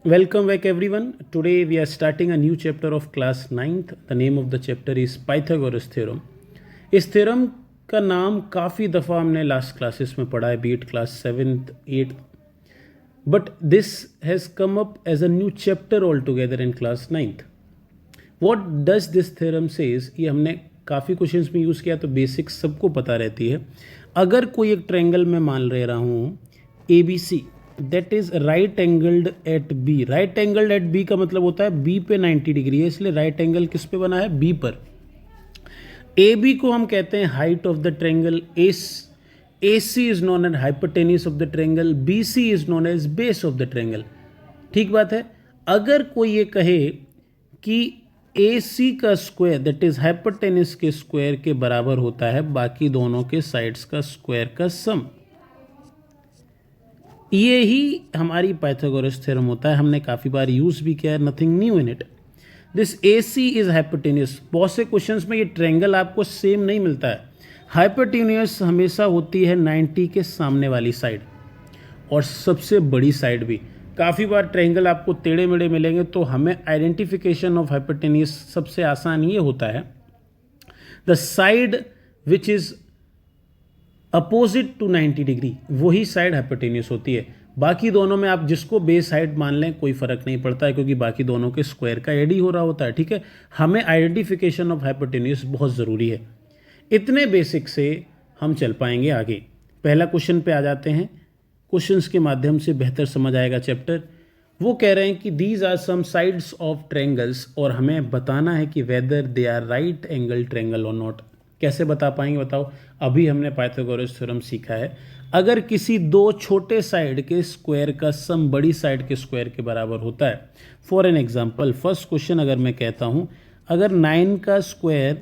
Welcome back everyone. Today we are starting a new chapter of class 9th. The name of the chapter is Pythagoras theorem. इस theorem का नाम काफ़ी दफ़ा हमने last classes में पढ़ा है, बीट class 7th 8th, but this has come up as a new chapter altogether in class 9th. What does this theorem says, ये हमने काफ़ी क्वेश्चंस में यूज़ किया तो बेसिक्स सबको पता रहती है. अगर कोई एक ट्रायंगल में मान ले रहा हूँ A B C, that is right angled at B. Right angled at B का मतलब होता है बी पे 90 डिग्री है, इसलिए राइट एंगल किस पे बना है? बी पर. ए बी को हम कहते हैं height of the triangle. A C is known as hypotenuse of the triangle. B C is known as base of the triangle. ठीक बात है. अगर कोई ये कहे कि ए सी का स्क्वायर दैट इज हाइपोटेन्यूस के स्क्वायर के बराबर होता है बाकी दोनों के साइड्स का स्क्वायर का सम, ये ही हमारी पाइथागोरस थ्योरम होता है. हमने काफ़ी बार यूज़ भी किया है. Nothing new in it. This A C is hypotenuse. बहुत से क्वेश्चंस में ये ट्रायंगल आपको सेम नहीं मिलता है. हाइपोटेन्यूस हमेशा होती है 90 के सामने वाली साइड और सबसे बड़ी साइड भी. काफ़ी बार ट्रायंगल आपको टेढ़े मेढ़े मिलेंगे, तो हमें आइडेंटिफिकेशन ऑफ हाइपोटेन्यूस सबसे आसान ये होता है, the side which is opposite to 90 degree, वही साइड हाइपोटेन्यूस होती है. बाकी दोनों में आप जिसको बेस साइड मान लें कोई फ़र्क नहीं पड़ता है, क्योंकि बाकी दोनों के स्क्वायर का एड ही हो रहा होता है. ठीक है. हमें आइडेंटिफिकेशन ऑफ हाइपोटेन्यूस बहुत ज़रूरी है. इतने बेसिक से हम चल पाएंगे आगे. पहला क्वेश्चन पे आ जाते हैं. क्वेश्चंस के माध्यम से बेहतर समझ आएगा चैप्टर. वो कह रहे हैं कि these are some sides of triangles, और हमें बताना है कि whether they are right angle triangle और नॉट. कैसे बता पाएंगे बताओ? अभी हमने पाइथागोरस थ्योरम सीखा है. अगर किसी दो छोटे साइड के स्क्वायर का सम बड़ी साइड के स्क्वायर के बराबर होता है. For an example, first question अगर मैं कहता हूँ, अगर 9 का स्क्वायर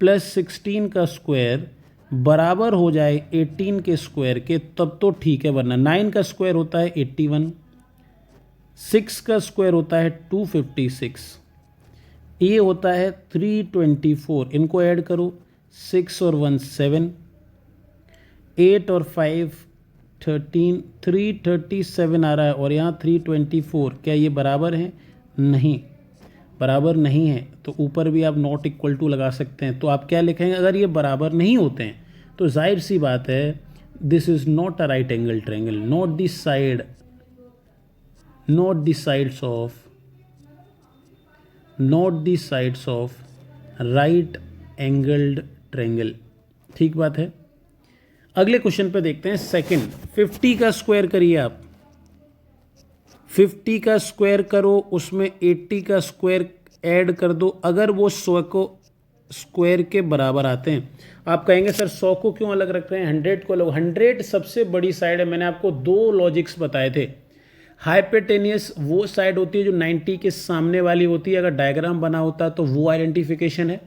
प्लस 16 का स्क्वायर बराबर हो जाए 18 के स्क्वायर के, तब तो ठीक है, वरना 9 का स्क्वायर होता है 81, 6 का स्क्वायर होता है 256, ये होता है 324. इनको ऐड करो, 6 और 1 7, 8 और 5 13, 337 आ रहा है, और यहाँ 324. क्या ये बराबर है? नहीं, बराबर नहीं है. तो ऊपर भी आप नॉट इक्वल टू लगा सकते हैं. तो आप क्या लिखेंगे? अगर ये बराबर नहीं होते हैं तो जाहिर सी बात है, this is not a right angle triangle. Not the side, not the sides of, not the sides of right angled triangle. ठीक बात है. अगले क्वेश्चन पे देखते हैं. सेकंड, 50 का स्क्वायर करिए आप. 50 का स्क्वायर करो, उसमें 80 का स्क्वायर ऐड कर दो. अगर वो 100 को स्क्वायर के बराबर आते हैं, आप कहेंगे सर 100 को क्यों अलग रख रहे हैं, 100 को अलग? 100 सबसे बड़ी साइड है. मैंने आपको दो लॉजिक्स बताए थे. हाइपोटेन्यूस वो साइड होती है जो 90 के सामने वाली होती है. अगर डायग्राम बना होता तो वो आइडेंटिफिकेशन है.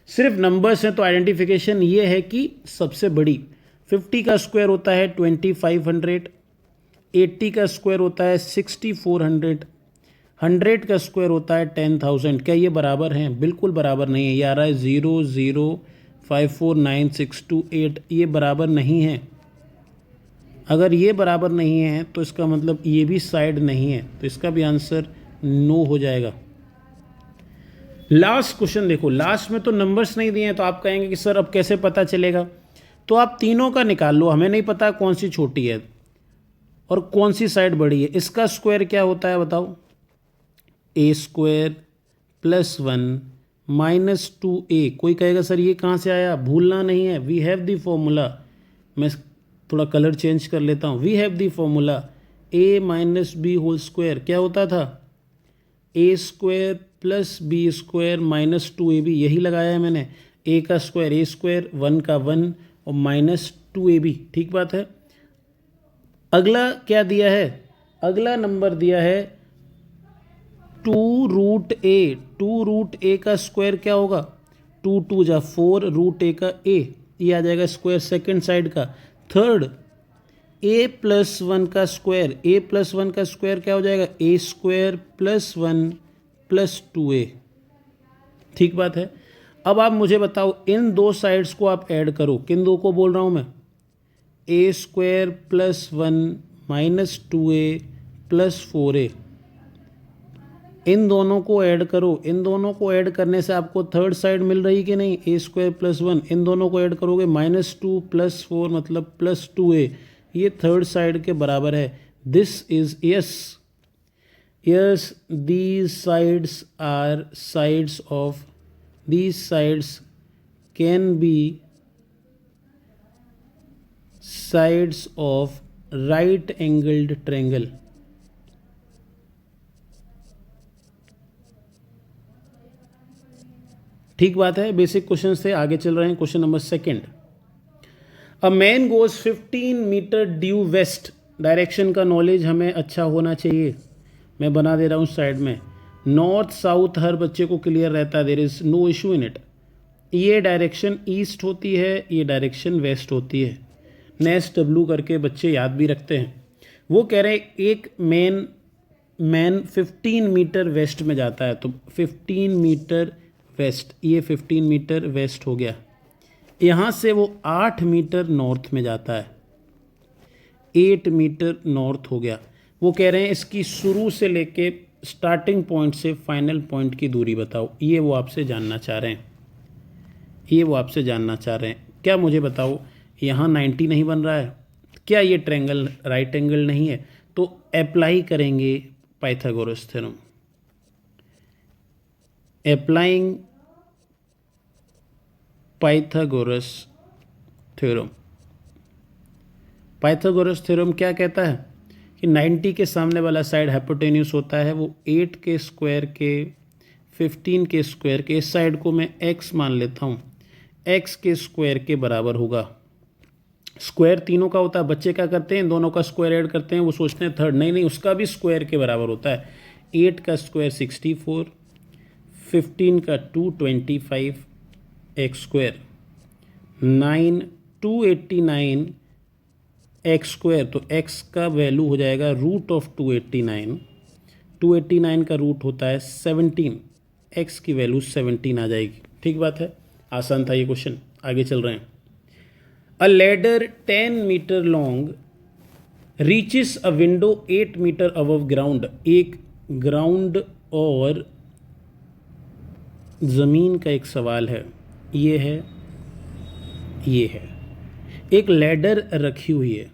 सिर्फ नंबर्स हैं तो आइडेंटिफिकेशन ये है कि सबसे बड़ी. 50 का स्क्वायर होता है 2500, 80 का स्क्वायर होता है 6400, 100 का स्क्वायर होता है 10,000. क्या ये बराबर हैं? बिल्कुल बराबर नहीं है. ये आ रहा है 0054968. ये बराबर नहीं है. अगर ये बराबर नहीं है तो इसका मतलब ये भी साइड नहीं है, तो इसका भी आंसर नो हो जाएगा. लास्ट क्वेश्चन देखो. लास्ट में तो नंबर्स नहीं दिए हैं, तो आप कहेंगे कि सर अब कैसे पता चलेगा? तो आप तीनों का निकाल लो. हमें नहीं पता कौन सी छोटी है और कौन सी साइड बड़ी है. इसका स्क्वायर क्या होता है बताओ? ए स्क्वायर प्लस 1 माइनस 2a. कोई कहेगा सर ये कहाँ से आया? भूलना नहीं है, वी हैव द फॉर्मूला. मैं थोड़ा कलर चेंज कर लेता हूँ. We have the formula a minus b whole square. क्या होता था? A square plus b square minus 2ab. यही लगाया है मैंने. a का स्क्वायर a स्क्वायर, 1 का 1 और माइनस 2ab. ठीक बात है. अगला क्या दिया है? अगला नंबर दिया है 2√a. 2√a का स्क्वायर क्या होगा? 2 2 जा 4, रूट ए का a, ये आ जाएगा स्क्वायर सेकंड साइड का. थर्ड, a प्लस 1 का स्क्वायर. a प्लस 1 का स्क्वायर क्या हो जाएगा? a square plus 1 plus 2a. ठीक बात है. अब आप मुझे बताओ, इन दो साइड्स को आप ऐड करो. किन दो को बोल रहा हूँ मैं? a square plus 1 minus 2a plus 4a. इन दोनों को ऐड करो, इन दोनों को ऐड करने से आपको थर्ड साइड मिल रही कि नहीं, ए स्क्वायर प्लस 1, इन दोनों को ऐड करोगे -2 + 4 मतलब +2a, ये थर्ड साइड के बराबर है। This is yes these sides are sides of, these sides can be sides of right angled triangle। ठीक बात है, बेसिक क्वेश्चन से आगे चल रहे हैं। Question number second, a man goes 15 metre due west, direction का नॉलेज हमें अच्छा होना चाहिए, मैं बना दे रहा हूँ साइड में। नॉर्थ साउथ हर बच्चे को क्लियर रहता है, there is no issue in it. ये डायरेक्शन ईस्ट होती है, ये डायरेक्शन वेस्ट होती है। नेक्स्ट डब्लू करके बच्चे याद भी रखते हैं। वो कह रहे हैं एक मैन 15 मीटर वेस्ट में जाता है, तो 15 मीटर वेस्ट, ये 15 मीटर वेस्ट हो गया। यहाँ से वो 8 मीटर नॉर्थ में जाता है, 8 मीटर नॉर्थ हो गया। वो कह रहे हैं इसकी शुरू से लेके स्टार्टिंग पॉइंट से फाइनल पॉइंट की दूरी बताओ। ये वो आपसे जानना चाह रहे हैं, ये वो आपसे जानना चाह रहे हैं। क्या मुझे बताओ, यहाँ 90 नहीं बन रहा है, क्या ये ट्रायंगल राइट एंगल नहीं है? तो अप्लाई करेंगे Pythagoras theorem. Applying Pythagoras theorem. Pythagoras theorem क्या कहता है कि 90 के सामने वाला साइड हाइपोटेन्यूस होता है, वो 8 के स्क्वायर के 15 के स्क्वायर के, इस साइड को मैं x मान लेता हूँ, x के स्क्वायर के बराबर होगा। स्क्वायर तीनों का होता है, बच्चे क्या करते हैं, इन दोनों का स्क्वायर ऐड करते हैं, वो सोचते हैं थर्ड, नहीं उसका भी स्क्वायर के बराबर होता है। 8 का स्क्वायर 64, 15 का 225 एक्स स्क्वायर, 9 289 एक्स स्क्वायर, तो x का वैल्यू हो जाएगा रूट ऑफ 289, 289 का रूट होता है 17, x की वैल्यू 17 आ जाएगी। ठीक बात है, आसान था ये क्वेश्चन। आगे चल रहे हैं। A ladder 10 metre long reaches a window 8 metre above ground. एक ग्राउंड और ज़मीन का एक सवाल है, ये है, ये है, एक लैडर रखी हुई है,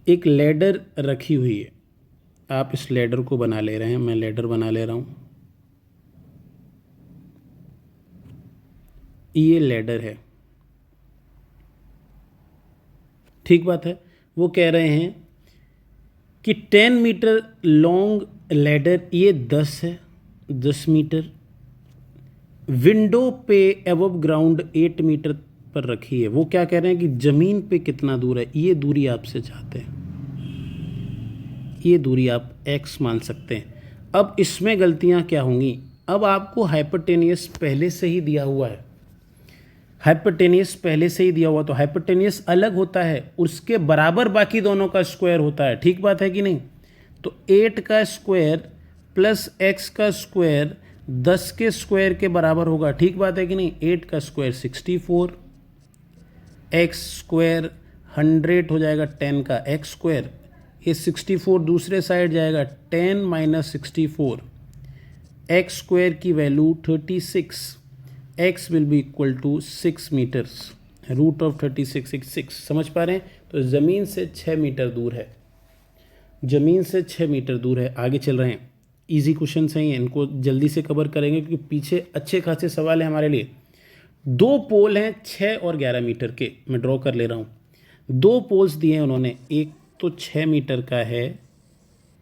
एक लैडर रखी हुई है। आप इस लैडर को बना ले रहे हैं, मैं लैडर बना ले रहा हूँ, ये लैडर है। ठीक बात है। वो कह रहे हैं कि 10 मीटर लॉन्ग लैडर, ये 10 है, 10 मीटर, विंडो पे अबव ग्राउंड 8 मीटर पर रखी है। वो क्या कह रहे हैं कि ज़मीन पे कितना दूर है, ये दूरी आपसे चाहते हैं, ये दूरी आप x मान सकते हैं। अब इसमें गलतियां क्या होंगी, अब आपको हाइपोटेनियस पहले से ही दिया हुआ है, हाइपोटेनियस पहले से ही दिया हुआ, तो हाइपोटेनियस अलग होता है, उसके बराबर बाकी दोनों का स्क्वायर होता है। ठीक बात है कि नहीं? तो 8 का स्क्वायर प्लस x का स्क्वायर 10 के स्क्वायर के बराबर होगा। ठीक बात है कि नहीं? 8 का स्क्वायर 64, x स्क्वायर 100 हो जाएगा 10 का x स्क्वायर, ये 64 दूसरे साइड जाएगा, 10 माइनस 64, x स्क्वायर की value 36, x will be equal to 6 metres, root of 36 6। समझ पा रहे हैं? तो ज़मीन से 6 मीटर दूर है, ज़मीन से 6 मीटर दूर है। आगे चल रहे हैं, इजी क्वेश्चन हैं, इनको जल्दी से कवर करेंगे क्योंकि पीछे अच्छे खासे सवाल हैं हमारे लिए। 2 पोल हैं 6 और 11 मीटर के, मैं ड्रॉ कर ले रहा हूँ। 2 पोल्स दिए हैं उन्होंने, एक तो 6 मीटर का है,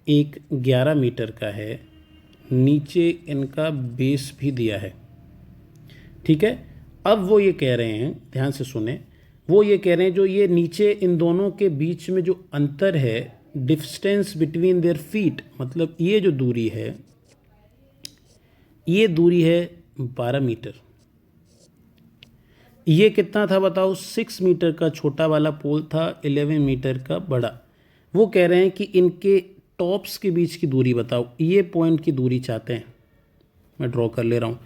एक 11 मीटर का है, नीचे इनका बेस भी दिया है। ठीक है, अब वो ये कह रहे हैं, ध्यान से सुने, वो ये कह रहे हैं जो ये नीचे इन दोनों के बीच में जो अंतर है, डिस्टेंस बिटवीन देयर फीट, मतलब ये जो दूरी है, ये दूरी है 12 मीटर। ये कितना था बताओ? 6 मीटर का छोटा वाला पोल था, 11 मीटर का बड़ा। वो कह रहे हैं कि इनके टॉप्स के बीच की दूरी बताओ। ये पॉइंट की दूरी चाहते हैं, मैं ड्रॉ कर ले रहा हूँ,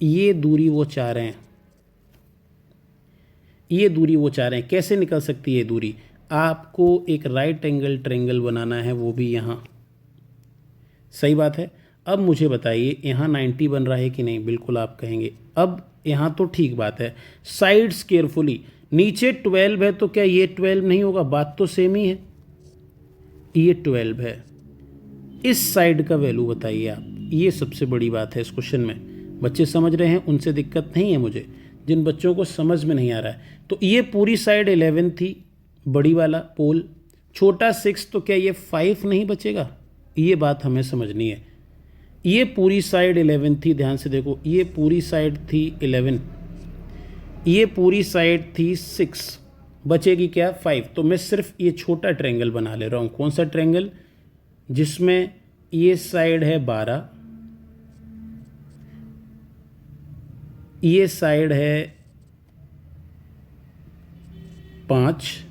ये दूरी वो चाह रहे हैं, ये दूरी वो चाह रहे हैं। कैसे निकल सकती है ये दूरी? आपको एक राइट एंगल ट्रायंगल बनाना है, वो भी यहाँ सही बात है। अब मुझे बताइए यहाँ 90 बन रहा है कि नहीं, बिल्कुल आप कहेंगे। अब यहाँ तो ठीक बात है, साइड्स केयरफुली, नीचे 12 है तो क्या ये 12 नहीं होगा, बात तो सेम ही है, ये 12 है। इस साइड का वैल्यू बताइए आप, ये सबसे बड़ी बात है इस क्वेश्चन में। बच्चे समझ रहे हैं, उनसे दिक्कत नहीं है मुझे, जिन बच्चों को समझ में नहीं आ रहा है। तो ये पूरी साइड 11 थी, बड़ी वाला पोल, छोटा 6, तो क्या ये 5 नहीं बचेगा, ये बात हमें समझनी है। ये पूरी साइड 11 थी, ध्यान से देखो, ये पूरी साइड थी 11, ये पूरी साइड थी 6, बचेगी क्या 5। तो मैं सिर्फ ये छोटा ट्रायंगल बना ले रहा हूँ। कौन सा ट्रायंगल, जिसमें ये साइड है 12, ये साइड है 5,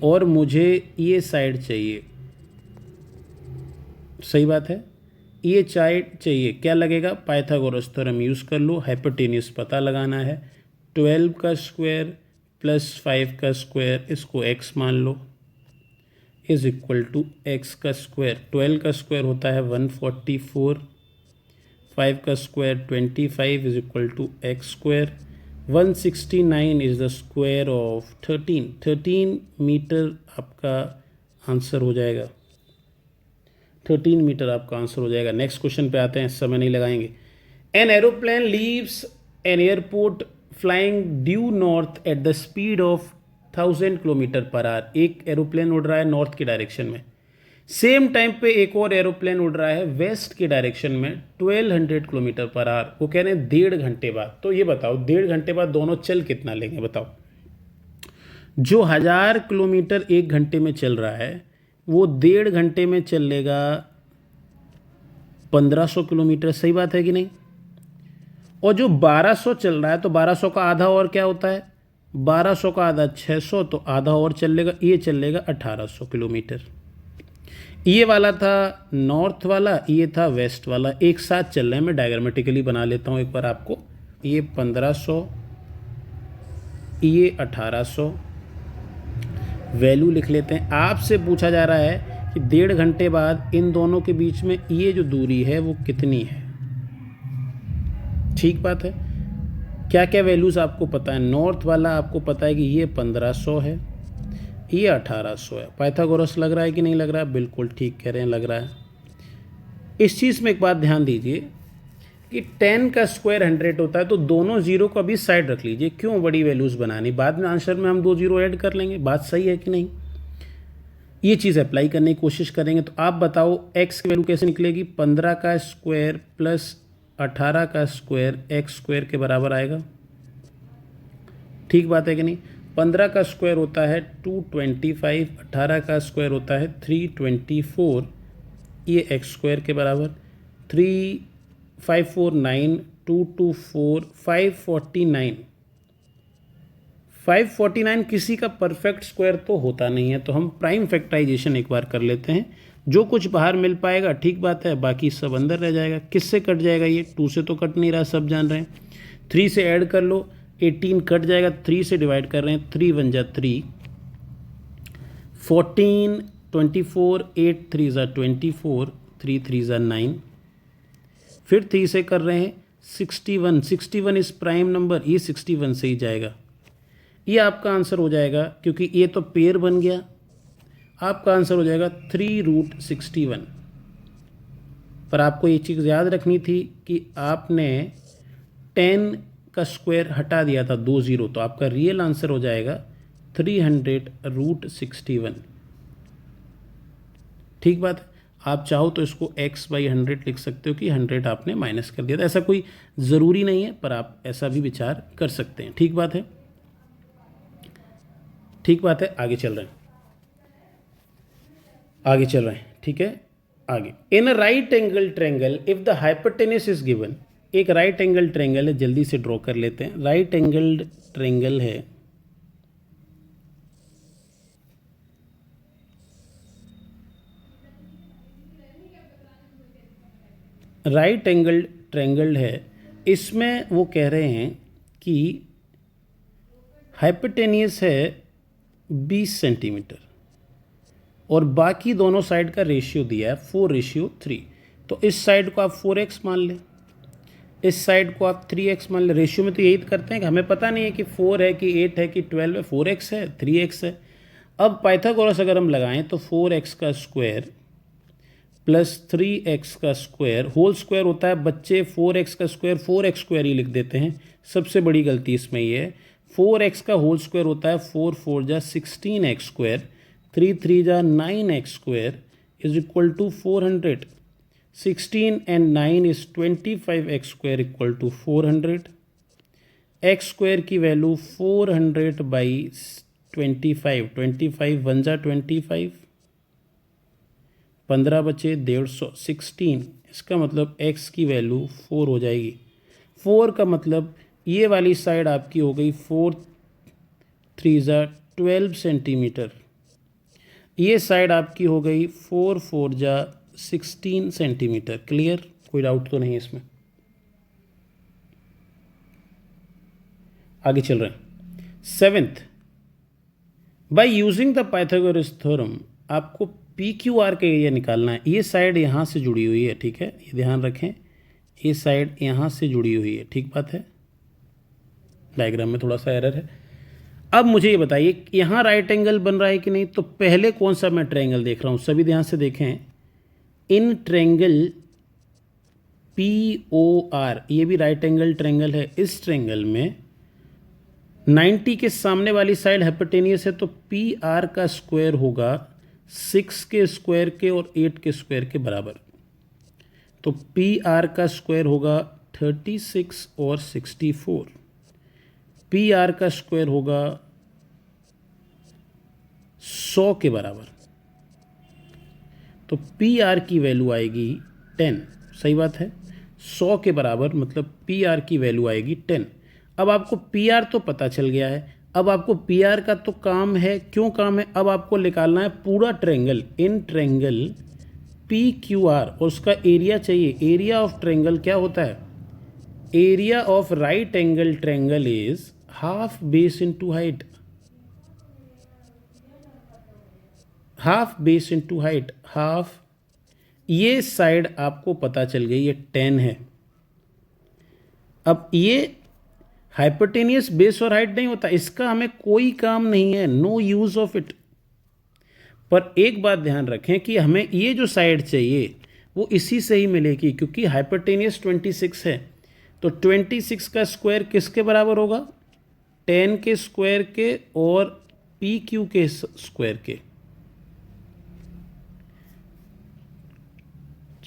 और मुझे ये साइड चाहिए। सही बात है, ये साइड चाहिए। क्या लगेगा, पाइथागोरस थ्योरम यूज़ कर लो, हाइपोटेन्यूज पता लगाना है। 12 का स्क्वायर प्लस 5 का स्क्वायर, इसको x मान लो, इज इक्वल टू एक्स का स्क्वायर। 12 का स्क्वायर होता है 144, 5 का square 25 is equal to X square. 169 is the square of 13 metre आपका आंसर हो जाएगा। 13 मीटर आपका आंसर हो जाएगा। नेक्स्ट क्वेश्चन पे आते हैं, समय नहीं लगाएंगे। An aeroplane leaves an airport flying due north at the speed of 1000 kilometre per hour. एक एरोप्लेन उड़ रहा है नॉर्थ की डायरेक्शन में, सेम टाइम पे एक और एरोप्लेन उड़ रहा है वेस्ट की डायरेक्शन में 1200 किलोमीटर पर आवर। वो कह रहे हैं 1.5 घंटे बाद। तो ये बताओ 1.5 घंटे बाद दोनों चल कितना लेंगे, बताओ। जो 1000 किलोमीटर 1 घंटे में चल रहा है, वो 1.5 घंटे में चल लेगा 1500 किलोमीटर। सही बात है कि नहीं। और जो 1200 चल रहा है, तो 1200 का आधा और क्या होता है, 1200 का आधा 600, तो आधा और चल लेगा, ये चल लेगा 1800 किलोमीटर। ये वाला था नॉर्थ वाला, ये था वेस्ट वाला, एक साथ चल रहे हैं। मैं डायग्रामेटिकली बना लेता हूँ एक बार आपको। ये 1500, ये 1800, वैल्यू लिख लेते हैं। आपसे पूछा जा रहा है कि 1.5 घंटे बाद इन दोनों के बीच में ये जो दूरी है वो कितनी है। ठीक बात है। क्या क्या वैल्यूज़ आपको पता है। नॉर्थ वाला आपको पता है कि ये 1500 है, ये 1800 है। पाइथागोरस लग रहा है कि नहीं लग रहा है, बिल्कुल ठीक कह रहे हैं, लग रहा है। इस चीज़ में एक बात ध्यान दीजिए कि 10 का स्क्वायर 100 होता है, तो दोनों जीरो को अभी साइड रख लीजिए। क्यों बड़ी वैल्यूज़ बनानी, बाद में आंसर में हम 2 जीरो ऐड कर लेंगे। बात सही है कि नहीं। ये चीज़ अप्लाई करने की कोशिश करेंगे। तो आप बताओ x की वैल्यू कैसे निकलेगी। 15 का स्क्वायर प्लस 18 का स्क्वायर x स्क्वायर के बराबर आएगा। ठीक बात है कि नहीं। 15 का स्क्वायर होता है 225, 18 का स्क्वायर होता है 324, ये x स्क्वायर के बराबर। 3549, 224, 549। 549 किसी का परफेक्ट स्क्वायर तो होता नहीं है, तो हम प्राइम फैक्टराइजेशन एक बार कर लेते हैं। जो कुछ बाहर मिल पाएगा ठीक बात है, बाकी सब अंदर रह जाएगा। किससे कट जाएगा, ये 2 से तो कट नहीं रहा, सब जान रहे हैं। 3 से ऐड कर लो, 18 कट जाएगा। 3 से डिवाइड कर रहे हैं, 3 1 जा 3, 14 24, 8 3 जा 24, 3 3 जा 9, फिर 3 से कर रहे हैं 61। 61 इस प्राइम नंबर, ये 61 से ही जाएगा। ये आपका आंसर हो जाएगा, क्योंकि ये तो पेयर बन गया। आपका आंसर हो जाएगा 3√61। पर आपको ये चीज़ याद रखनी थी कि आपने 10 का स्क्वायर हटा दिया था 2 जीरो, तो आपका रियल आंसर हो जाएगा 300√61। ठीक बात है। आप चाहो तो इसको x/100 लिख सकते हो कि 100 आपने माइनस कर दिया था। ऐसा कोई ज़रूरी नहीं है, पर आप ऐसा भी विचार कर सकते हैं। ठीक बात है, ठीक बात है। आगे चल रहे हैं, आगे चल रहे हैं। ठीक है, आगे। In a right angle triangle if the hypotenuse is given. एक राइट एंगल ट्रायंगल है, जल्दी से ड्रॉ कर लेते हैं। राइट एंगल ट्रायंगल है, राइट एंगल ट्रायंगल है। इसमें वो कह रहे हैं कि हाइपोटेन्यूज है 20 सेंटीमीटर, और बाकी दोनों साइड का रेशियो दिया है 4:3। तो इस साइड को आप 4x मान लें, इस साइड को आप 3x मान लें। रेशियो में तो यही करते हैं कि हमें पता नहीं है कि 4 है कि 8 है कि 12 है, 4x है 3x है। अब पाइथागोरस अगर हम लगाएं तो 4x का स्क्वायर प्लस 3x का स्क्वायर होल स्क्वायर होता है। बच्चे 4x का स्क्वायर 4x स्क्वायर ही लिख देते हैं, सबसे बड़ी गलती इसमें ये है। 4x का होल स्क्वायर होता है 4 4 जा 16x स्क्वायर, 3 3 जा 9x square is equal to 400। 16 and 9 is 25x square equal to 400। x square की वैल्यू 400 बाई 25, 25 1 जा 25, 15 बचे 150, 16। इसका मतलब x की वैल्यू 4 हो जाएगी। 4 का मतलब ये वाली साइड आपकी हो गई 4 3 जा 12 सेंटीमीटर, ये साइड आपकी हो गई 4 4 जा 16 सेंटीमीटर। क्लियर, कोई डाउट तो नहीं इसमें। आगे चल रहे हैं। 7th, by using the Pythagoras theorem आपको पी क्यू आर का एरिया निकालना है। ये साइड यहाँ से जुड़ी हुई है, ठीक है, ये ध्यान रखें, ये साइड यहाँ से जुड़ी हुई है, ठीक बात है। डायग्राम में थोड़ा सा एरर है। अब मुझे ये बताइए यहाँ राइट एंगल बन रहा है कि नहीं। तो पहले कौन सा मैं ट्रायंगल देख रहा हूँ, सभी ध्यान से देखें। इन ट्रायंगल POR, ये भी राइट एंगल ट्रायंगल है। इस ट्रायंगल में 90 के सामने वाली साइड हाइपोटेनियस है, तो PR का स्क्वायर होगा 6 के स्क्वायर के और 8 के स्क्वायर के बराबर। तो PR का स्क्वायर होगा 36 और 64। PR का स्क्वायर होगा 100 के बराबर। तो PR की वैल्यू आएगी 10, सही बात है। 100 के बराबर मतलब PR की वैल्यू आएगी 10। अब आपको PR तो पता चल गया है। अब आपको PR का तो काम है, क्यों काम है, अब आपको निकालना है पूरा ट्रायंगल। इन ट्रायंगल PQR और उसका एरिया चाहिए। एरिया ऑफ ट्रायंगल क्या होता है, area of right angle triangle is half base into height, half base into height, half. ये साइड आपको पता चल गई, ये 10 है। अब ये हाइपोटेनियस बेस और हाइट नहीं होता, इसका हमें कोई काम नहीं है, नो यूज ऑफ इट। पर एक बात ध्यान रखें कि हमें ये जो साइड चाहिए वो इसी से ही मिलेगी, क्योंकि हाइपोटेनियस 26 है। तो 26 का स्क्वायर किसके बराबर होगा, 10 के स्क्वायर के और PQ के स्क्वायर के।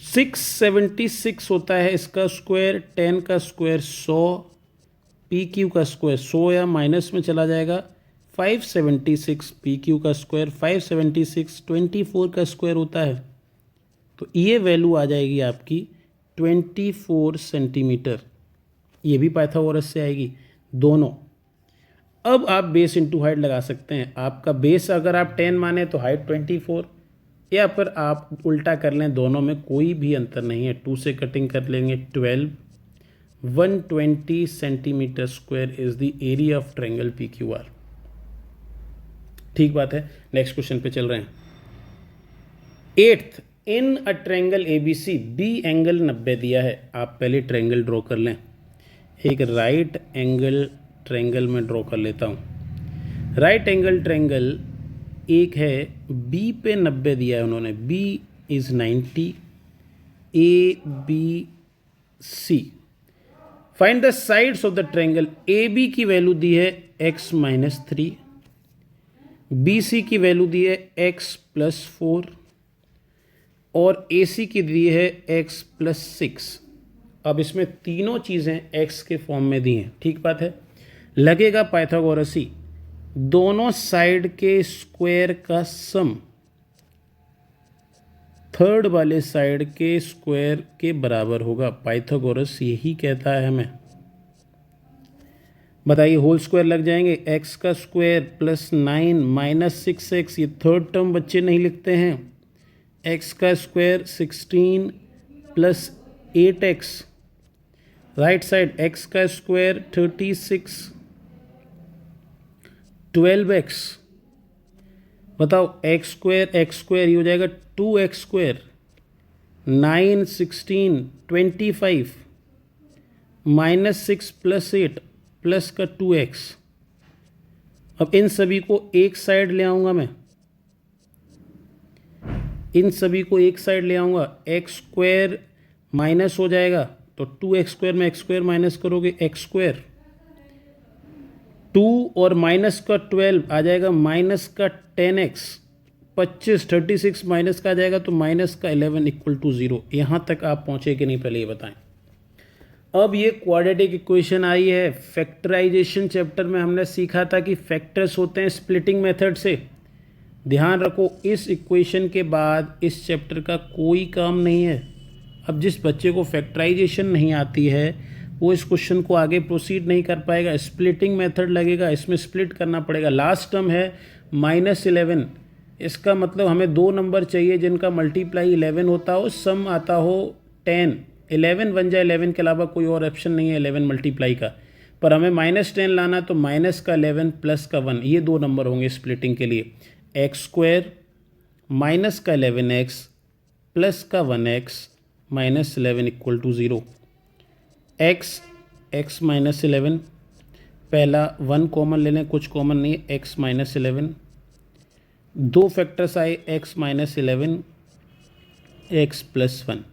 676 होता है इसका स्क्वायर, 10 का स्क्वायर 100, PQ का स्क्वायर 100 या माइनस में चला जाएगा। 576 PQ का स्क्वायर, 576 24 का स्क्वायर होता है। तो ये वैल्यू आ जाएगी आपकी 24 सेंटीमीटर। ये भी पाइथागोरस से आएगी दोनों। अब आप बेस इंटू हाइट लगा सकते हैं। आपका बेस अगर आप 10 माने तो हाइट 24, या फिर आप उल्टा कर लें, दोनों में कोई भी अंतर नहीं है। 2 से कटिंग कर लेंगे 12। 120 centimetre square is the area of triangle PQR। ठीक बात है। नेक्स्ट क्वेश्चन पे चल रहे हैं। 8th, in a triangle ABC B angle 90 दिया है। आप पहले ट्रायंगल ड्रॉ कर लें। एक राइट एंगल ट्रायंगल में ड्रॉ कर लेता हूँ। राइट एंगल ट्रायंगल एक है, बी पे 90 दिया है उन्होंने, B is 90, ABC। Find the sides of the triangle. AB की वैल्यू दी है x-3, BC की वैल्यू दी है x+4 और AC की दी है x+6। अब इसमें तीनों चीज़ें x के फॉर्म में दी हैं, ठीक बात है। लगेगा पाइथागोरसी, दोनों साइड के स्क्वायर का सम थर्ड वाले साइड के स्क्वायर के बराबर होगा। पाइथागोरस यही कहता है हमें। बताइए, होल स्क्वायर लग जाएंगे, x का स्क्वायर +9 माइनस 6x, ये थर्ड टर्म बच्चे नहीं लिखते हैं। x का square 16 + 8x, right side x का स्क्वायर 36, 12x, बताओ एक्स स्क्वायर ये हो जाएगा 2x², 9 16 25 -6 + 8 प्लस का 2x। अब इन सभी को एक साइड ले आऊँगा मैं, इन सभी को एक साइड ले आऊँगा, x² माइनस हो जाएगा तो 2x² में x² माइनस करोगे x², 2 और माइनस का 12 आ जाएगा माइनस का 10x, 25 36 माइनस का आ जाएगा तो माइनस का 11 = 0। यहाँ तक आप पहुँचे कि नहीं पहले ये बताएं। अब ये क्वाड्रेटिक इक्वेशन आई है। फैक्टराइजेशन चैप्टर में हमने सीखा था कि फैक्टर्स होते हैं स्प्लिटिंग मेथड से। ध्यान रखो इस इक्वेशन के बाद इस चैप्टर का कोई काम नहीं है। अब जिस बच्चे को फैक्टराइजेशन नहीं आती है वो इस क्वेश्चन को आगे प्रोसीड नहीं कर पाएगा। स्प्लिटिंग मेथड लगेगा, इसमें स्प्लिट करना पड़ेगा। लास्ट टर्म है -11, इसका मतलब हमें 2 नंबर चाहिए जिनका मल्टीप्लाई 11 होता हो, सम आता हो 10। 11 बन जाए, 11 के अलावा कोई और ऑप्शन नहीं है 11 मल्टीप्लाई का, पर हमें -10 लाना तो माइनस का 11 प्लस का 1, ये 2 नंबर होंगे स्प्लिटिंग के लिए। x² माइनस का 11x प्लस का 1x -11 = 0। x -11, पहला 1 कॉमन ले लें, कुछ कॉमन नहीं है, x -11, 2 फैक्टर्स आए x -11 x + 1।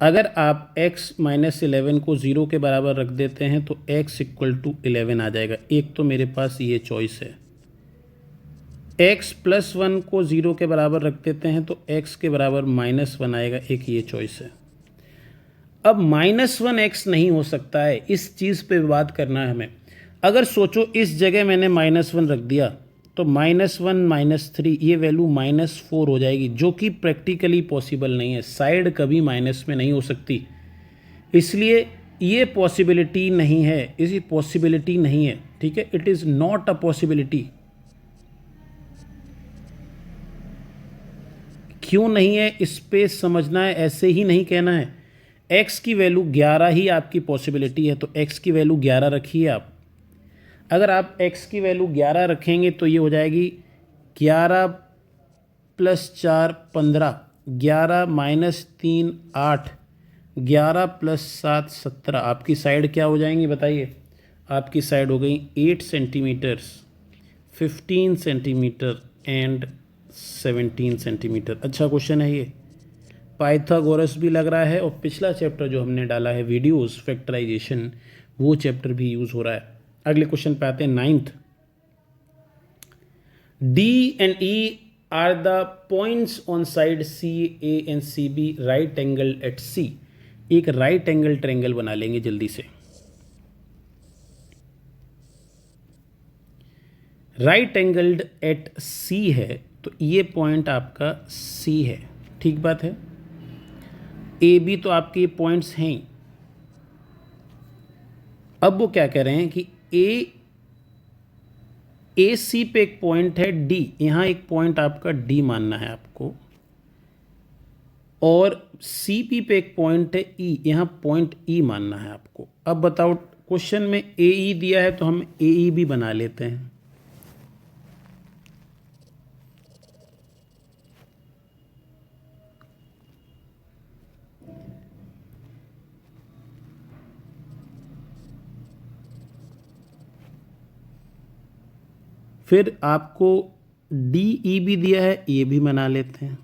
अगर आप x -11 को 0 के बराबर रख देते हैं तो x = 11 आ जाएगा। एक तो मेरे पास ये चॉइस है। x + 1 को 0 के बराबर रख देते हैं तो x के बराबर -1 आएगा, एक ये चॉइस है। अब -1x नहीं हो सकता है, इस चीज़ पे बात करना है हमें। अगर सोचो इस जगह मैंने -1 रख दिया तो -1 -3 ये वैल्यू -4 हो जाएगी, जो कि प्रैक्टिकली पॉसिबल नहीं है। साइड कभी माइनस में नहीं हो सकती, इसलिए ये पॉसिबिलिटी नहीं है, इसी पॉसिबिलिटी नहीं है, ठीक है। It is not a possibility. क्यों नहीं है इस पे समझना है, ऐसे ही नहीं कहना है। x की वैल्यू 11 ही आपकी पॉसिबिलिटी है तो x की वैल्यू 11 रखिए आप। अगर आप x की वैल्यू 11 रखेंगे तो ये हो जाएगी 11 + 4 15, 11 - 3 8, 11 + 7 17। आपकी साइड क्या हो जाएंगी बताइए? आपकी साइड हो गई 8 सेंटीमीटर, 15 सेंटीमीटर एंड 17 सेंटीमीटर। अच्छा क्वेश्चन है ये, पाइथागोरस भी लग रहा है और पिछला चैप्टर जो हमने डाला है वीडियोस फैक्टराइजेशन, वो चैप्टर भी यूज़ हो रहा है। अगले क्वेश्चन पे आते हैं, 9th। D and E are the points on side CA and CB right angle at C। एक राइट एंगल ट्रायंगल बना लेंगे जल्दी से। राइट एंगल्ड एट C है तो ये पॉइंट आपका C है, ठीक बात है। ए बी तो आपके ये पॉइंट्स हैं। अब वो क्या कह रहे हैं कि ए सी पे एक पॉइंट है D, यहाँ एक पॉइंट आपका D मानना है आपको, और सी पी पे एक पॉइंट है E, यहाँ पॉइंट E मानना है आपको। अब बताओ, क्वेश्चन में ए ई दिया है तो हम ए ई भी बना लेते हैं। फिर आपको डी ई भी दिया है, ये भी बना लेते हैं।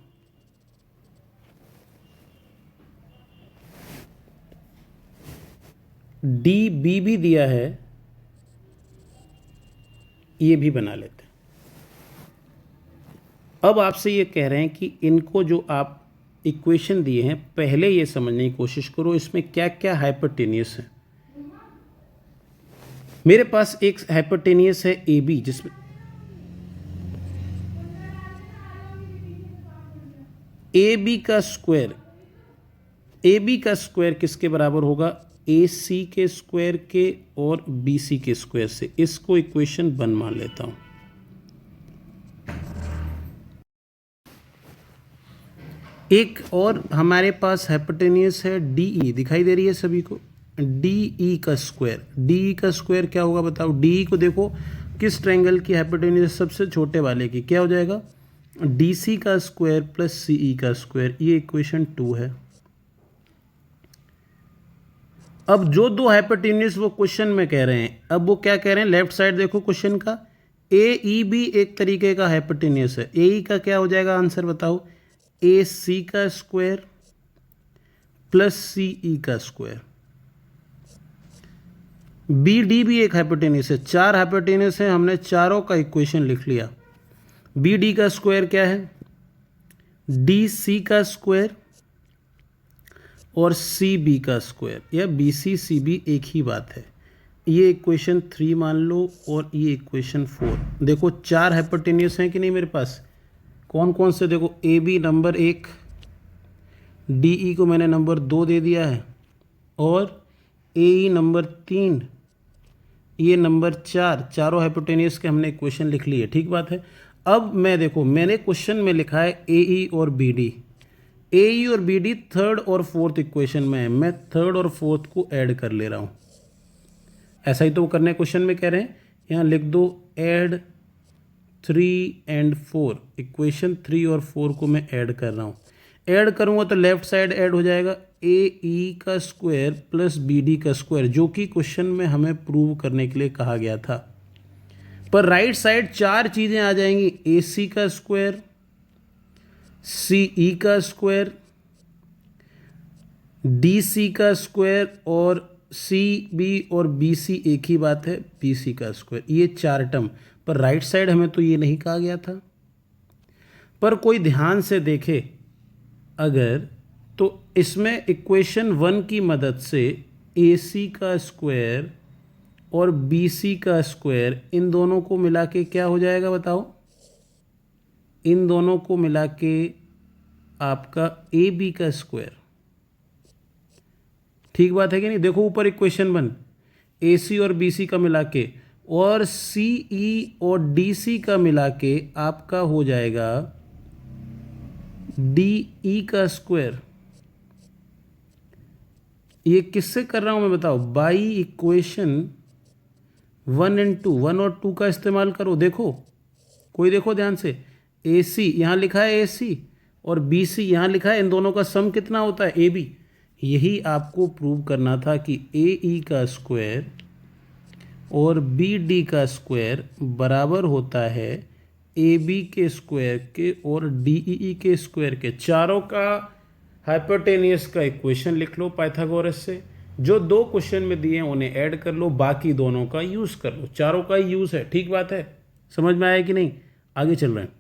डी बी भी दिया है, ये भी बना लेते हैं। अब आपसे ये कह रहे हैं कि इनको जो आप इक्वेशन दिए हैं पहले ये समझने की कोशिश करो इसमें क्या क्या हाइपोटेनियस है। मेरे पास एक हाइपोटेनियस है ए बी, जिसमें ए बी का स्क्वायर किसके बराबर होगा? ए सी के स्क्वायर के और बी सी के स्क्वायर से। इसको इक्वेशन 1 मान लेता हूं। एक और हमारे पास हाइपोटेनियस है डी ई, दिखाई दे रही है सभी को? डी ई का स्क्वायर क्या होगा बताओ? डी ई को देखो, किस ट्रायंगल की हाइपोटेन्यूज? सबसे छोटे वाले की। क्या हो जाएगा? DC का स्क्वायर प्लस CE का स्क्वायर। ये इक्वेशन 2 है। अब जो दो हाइपोटेन्यूज वो क्वेश्चन में कह रहे हैं, अब वो क्या कह रहे हैं? लेफ्ट साइड देखो क्वेश्चन का, AE भी एक तरीके का हाइपोटेन्यूज है। AE का क्या हो जाएगा आंसर बताओ? AC का स्क्वायर प्लस CE का स्क्वायर। BD भी एक हाइपोटेन्यूज है। 4 हाइपोटेन्यूज है, हमने चारों का इक्वेशन लिख लिया। BD का स्क्वायर क्या है? DC का स्क्वायर और CB का स्क्वायर, या BC CB एक ही बात है। ये इक्वेशन 3 मान लो और ये इक्वेशन 4। देखो 4 हाइपोटेन्यूज हैं कि नहीं मेरे पास? कौन कौन से? देखो AB नंबर 1, DE को मैंने नंबर 2 दे दिया है, और AE नंबर 3, ये नंबर 4। चारों हाइपोटेन्यूज के हमने इक्वेशन लिख लिए। ठीक बात है। अब मैं देखो, मैंने क्वेश्चन में लिखा है AE और BD। AE और BD थर्ड और फोर्थ इक्वेशन में है, मैं थर्ड और फोर्थ को ऐड कर ले रहा हूँ। ऐसा ही तो करने क्वेश्चन में कह रहे हैं, यहाँ लिख दो ऐड 3 और 4। इक्वेशन 3 और 4 को मैं ऐड कर रहा हूँ। ऐड करूँगा तो लेफ्ट साइड ऐड हो जाएगा AE का स्क्वायर प्लस BD का स्क्वायर, जो कि क्वेश्चन में हमें प्रूव करने के लिए कहा गया था। पर राइट साइड 4 चीज़ें आ जाएंगी, AC का स्क्वायर, CE का स्क्वायर, DC का स्क्वायर, और CB और BC एक ही बात है, BC का स्क्वायर। ये 4 टर्म। पर राइट साइड हमें तो ये नहीं कहा गया था। पर कोई ध्यान से देखे अगर, तो इसमें इक्वेशन 1 की मदद से AC का स्क्वायर और BC का स्क्वायर, इन दोनों को मिला के क्या हो जाएगा बताओ? इन दोनों को मिला के आपका AB का स्क्वायर। ठीक बात है कि नहीं? देखो ऊपर इक्वेशन 1, AC और BC का मिला के, और CE और DC का मिला के आपका हो जाएगा DE का स्क्वायर। ये किससे कर रहा हूं मैं बताओ? बाई इक्वेशन 1 और 2। 1 और 2 का इस्तेमाल करो। देखो कोई, देखो ध्यान से, AC यहाँ लिखा है AC, और BC यहाँ लिखा है। इन दोनों का सम कितना होता है? AB। यही आपको प्रूव करना था कि AE का स्क्वायर और BD का स्क्वायर बराबर होता है AB के स्क्वायर के और DEE के स्क्वायर के। चारों का हाइपोटेनियस का इक्वेशन लिख लो पाइथागोरस से। जो 2 क्वेश्चन में दिए हैं उन्हें ऐड कर लो, बाकी दोनों का यूज़ कर लो। चारों का ही यूज़ है। ठीक बात है? समझ में आया कि नहीं? आगे चल रहे हैं।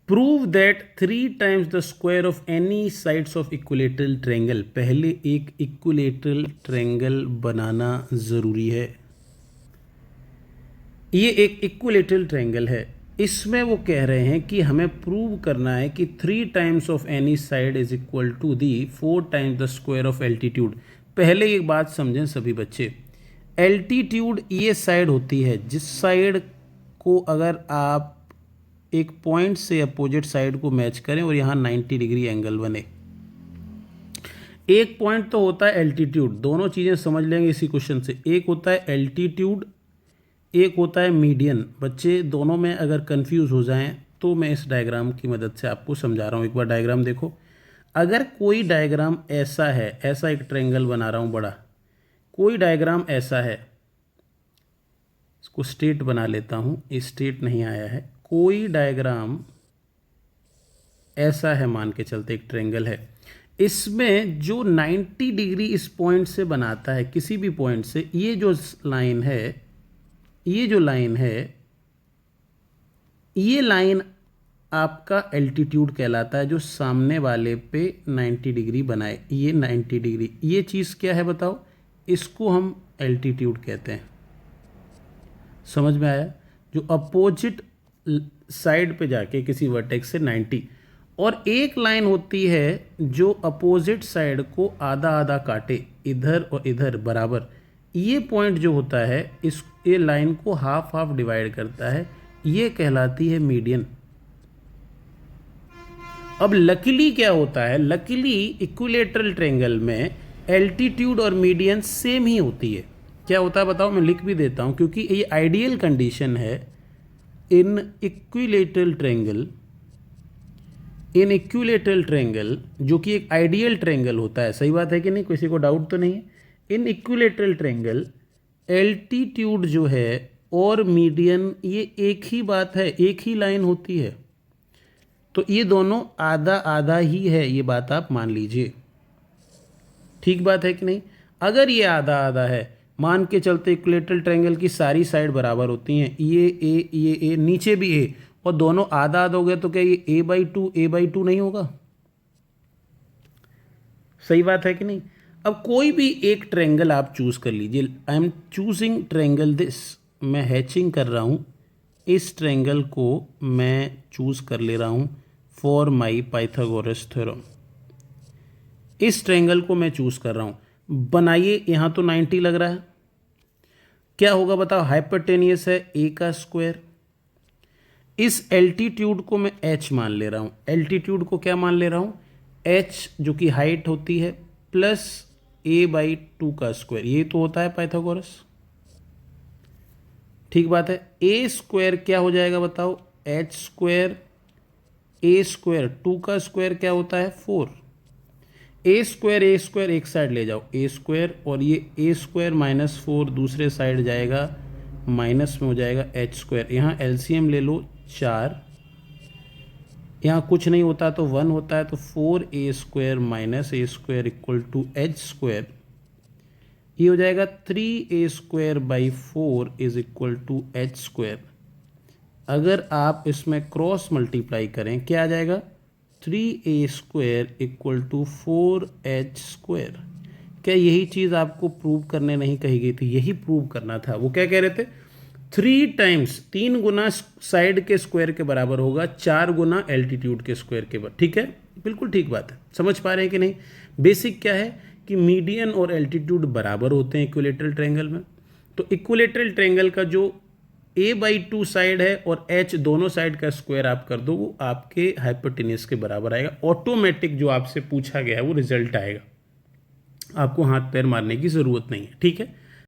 Prove that 3 times the square of any sides of equilateral triangle. पहले एक इक्विलेटरल ट्रायंगल बनाना ज़रूरी है। ये एक इक्विलेटरल ट्रायंगल है। इसमें वो कह रहे हैं कि हमें प्रूव करना है कि 3 times of any side is equal to the 4 times the square of altitude. पहले एक बात समझें सभी बच्चे, एल्टीट्यूड ये साइड होती है जिस साइड को अगर आप एक पॉइंट से अपोजिट साइड को मैच करें और यहाँ 90 डिग्री एंगल बने। एक पॉइंट तो होता है एल्टीट्यूड, दोनों चीज़ें समझ लेंगे इसी क्वेश्चन से। एक होता है एल्टीट्यूड, एक होता है मीडियन। बच्चे दोनों में अगर कंफ्यूज हो जाएं तो मैं इस डायग्राम की मदद से आपको समझा रहा हूँ। एक बार डायग्राम देखो। अगर कोई डायग्राम ऐसा है, ऐसा एक ट्रायंगल बना रहा हूँ बड़ा, कोई डायग्राम ऐसा है, इसको स्ट्रेट बना लेता हूँ, ये स्ट्रेट नहीं आया है। कोई डायग्राम ऐसा है, मान के चलते एक ट्रायंगल है, इसमें जो 90 डिग्री इस पॉइंट से बनाता है, किसी भी पॉइंट से, ये जो लाइन है, ये जो लाइन है, ये लाइन आपका एल्टीट्यूड कहलाता है, जो सामने वाले पे 90 डिग्री बनाए। ये 90 डिग्री, ये चीज़ क्या है बताओ? इसको हम एल्टीट्यूड कहते हैं। समझ में आया? जो अपोजिट साइड पे जाके किसी वर्टेक्स से 90, और एक लाइन होती है जो अपोजिट साइड को आधा आधा काटे, इधर और इधर बराबर। ये पॉइंट जो होता है, इस ये लाइन को हाफ हाफ डिवाइड करता है, ये कहलाती है मीडियन। अब लकीली क्या होता है? लकीली इक्विलेटरल ट्रायंगल में एल्टीट्यूड और मीडियन सेम ही होती है। क्या होता है बताओ, मैं लिख भी देता हूँ क्योंकि ये आइडियल कंडीशन है इन इक्विलेटरल ट्रायंगल, इन इक्विलेटरल ट्रायंगल जो कि एक आइडियल ट्रायंगल होता है। सही बात है कि नहीं, किसी को डाउट तो नहीं है। इन इक्विलेटरल ट्रायंगल एल्टीट्यूड जो है और मीडियन ये एक ही बात है, एक ही लाइन होती है, तो ये दोनों आधा आधा ही है, ये बात आप मान लीजिए। ठीक बात है कि नहीं। अगर ये आधा आधा है, मान के चलते इक्विलेटरल ट्रायंगल की सारी साइड बराबर होती हैं, ये ए नीचे भी ए, और दोनों आधा आधा हो गया, तो क्या ये a/2 नहीं होगा। सही बात है कि नहीं। अब कोई भी एक ट्रायंगल आप चूज कर लीजिए। I am choosing triangle this, मैं हैचिंग कर रहा हूँ, इस ट्रायंगल को मैं चूज कर ले रहा हूँ फॉर माई पाइथागोरस थ्योरम। इस ट्रायंगल को मैं चूज कर रहा हूँ। बनाइए, यहाँ तो 90 लग रहा है, क्या होगा बताओ। हाइपोटेनियस है a का स्क्वायर, इस एल्टीट्यूड को मैं h मान ले रहा हूँ। एल्टीट्यूड को क्या मान ले रहा हूँ, h जो कि हाइट होती है, प्लस a/2 का स्क्वायर, ये तो होता है पाइथागोरस। ठीक बात है। a स्क्वायर क्या हो जाएगा बताओ, h स्क्वायर, a स्क्वायर 2 का स्क्वायर क्या होता है 4, a स्क्वायर एक साइड ले जाओ, a स्क्वायर, और ये a स्क्वायर -4 दूसरे साइड जाएगा, माइनस में हो जाएगा h स्क्वायर। यहाँ एलसीएम ले लो 4, यहाँ कुछ नहीं होता तो 1 होता है, तो 4a square minus a square equal to h square, ये हो जाएगा 3a square by 4 is equal to h square. अगर आप इसमें क्रॉस मल्टीप्लाई करें क्या आ जाएगा, 3a square equal to 4h square. क्या यही चीज़ आपको प्रूव करने नहीं कही गई थी, यही प्रूव करना था। वो क्या कह रहे थे, 3 टाइम्स 3 गुना साइड के स्क्वायर के बराबर होगा 4 गुना एल्टीट्यूड के स्क्वायर के बराबर। ठीक है, बिल्कुल ठीक बात है। समझ पा रहे हैं कि नहीं। बेसिक क्या है कि मीडियन और एल्टीट्यूड बराबर होते हैं इक्विलेटरल ट्रायंगल में। तो इक्विलेटरल ट्रायंगल का जो a/2 साइड है और h दोनों साइड का स्क्वायर आप कर दो, वो आपके हाइपोटेनियस के बराबर आएगा। ऑटोमेटिक जो आपसे पूछा गया है वो रिजल्ट आएगा, आपको हाथ पैर मारने की ज़रूरत नहीं है। ठीक है।